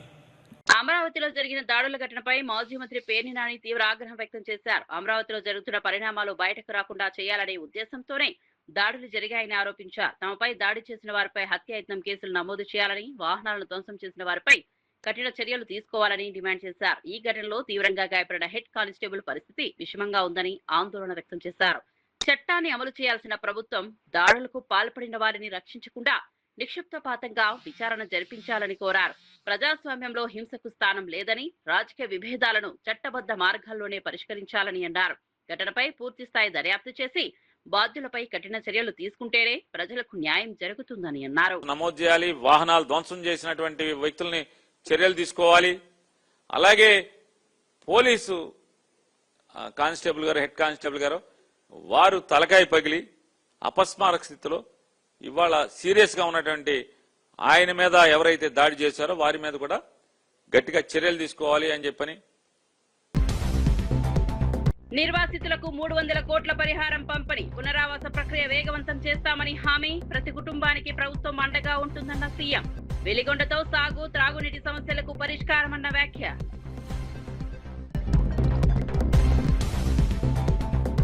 B: అమరావతిలో జరిగిన దాడుల ఘటనపై మాజీ మంత్రి పేర్ని నాని తీవ్ర ఆగ్రహం వ్యక్తం చేశారు. అమరావతిలో జరుగుతున్న పరిణామాలు బయటకు రాకుండా చేయాలనే ఉద్దేశంతోనే దాడులు జరిగాయని ఆరోపించారు. తమపై దాడి చేసిన వారిపై హత్యాయత్నం కేసులు నమోదు చేయాలని, వాహనాలను ధ్వంసం చేసిన వారిపై కఠిన చర్యలు తీసుకోవాలని డిమాండ్ చేశారు. ఈ ఘటనలో తీవ్రంగా గాయపడిన హెడ్ కానిస్టేబుల్ పరిస్థితి విషమంగా ఉందని ఆందోళన వ్యక్తం చేశారు. చట్టాన్ని అమలు చేయాల్సిన ప్రభుత్వం దాడులకు పాల్పడిన వారిని రక్షించకుండా నిక్షిప్తపాతంగా విచారణ జరిపించాలని కోరారు. ప్రజాస్వామ్యంలో హింసకు స్థానం లేదని, రాజకీయ విభేదాలను చట్టబద్ధ మార్గాల్లోనే పరిష్కరించాలని అన్నారు. ఘటనపై పూర్తిస్థాయి దర్యాప్తు చేసి బాధ్యులపై కఠిన చర్యలు తీసుకుంటేనే ప్రజలకు న్యాయం జరుగుతుందని అన్నారు.
M: నమోదు చేయాలి, వాహనాలు ధ్వంసం చేసినటువంటి వ్యక్తుల్ని చర్యలు తీసుకోవాలి. అలాగే పోలీసు కానిస్టేబుల్ గారు, హెడ్ కానిస్టేబుల్ గారు, వారు తలకాయ పగిలి అపస్మారక స్థితిలో ఇవాళ సీరియస్ గా ఉన్నటువంటి ఆయన మీద ఎవరైతే దాడి చేశారో వారి మీద కూడా గట్టిగా చర్యలు తీసుకోవాలి అని చెప్పని.
B: నిర్వాసితులకు 300 కోట్ల పరిహారం పంపిణీ, పునరావాస ప్రక్రియ వేగవంతం చేస్తామని హామీ, ప్రతి కుటుంబానికి ప్రభుత్వం అండగా ఉంటుందన్న సీఎం. వెలిగొండతో సాగు, త్రాగునీటి సమస్యలకు పరిష్కారమన్న వ్యాఖ్య.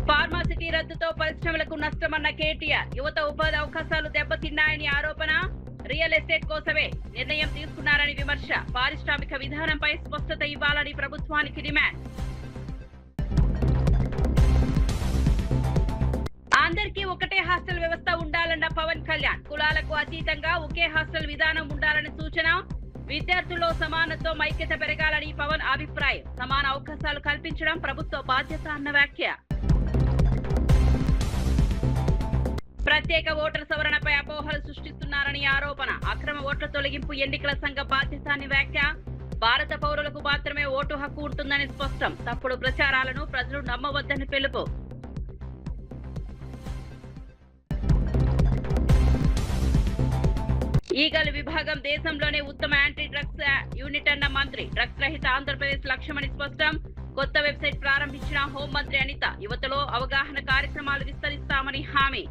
B: ఫార్మాసిటీ రద్దుతో పరిశ్రమలకు నష్టమన్న కేటీఆర్. యువత ఉపాధి అవకాశాలు దెబ్బతిన్నాయని ఆరోపణ. రియల్ ఎస్టేట్ కోసమే నిర్ణయం తీసుకున్నారని విమర్శ. పారిశ్రామిక విధానంపై స్పష్టత ఇవ్వాలని ప్రభుత్వానికి డిమాండ్. అందరికీ ఒకటే హాస్టల్ వ్యవస్థ ఉండాలన్న పవన్ కళ్యాణ్. కులాలకు అతీతంగా ఒకే హాస్టల్ విధానం ఉండాలని సూచన. విద్యార్థుల్లో సమానత్వం, ఐక్యత పెరగాలని పవన్ అభిప్రాయం. సమాన అవకాశాలు కల్పించడం ప్రభుత్వ బాధ్యత అన్న వ్యాఖ్య. ప్రత్యేక ఓటర్ సవరణపై అపోహలు సృష్టిస్తున్నారని ఆరోపణ. అక్రమ ఓట్ల తొలగింపు ఎన్నికల సంఘ బాధ్యత అని వ్యాఖ్య. భారత పౌరులకు మాత్రమే ఓటు హక్కు ఉంటుందని స్పష్టం. తప్పుడు ప్రచారాలను ప్రజలు నమ్మవద్దని పిలుపు. ఈగల్ విభాగం దేశంలోనే ఉత్తమ యాంటీ డ్రగ్స్ యూనిట్ అన్న మంత్రి. డ్రగ్స్ రహిత ఆంధ్రప్రదేశ్ లక్ష్యమని స్పష్టం. కొత్త వెబ్సైట్ ప్రారంభించిన హోంమంత్రి అనిత. యువతలో అవగాహన కార్యక్రమాలు విస్తరిస్తామని హామీ.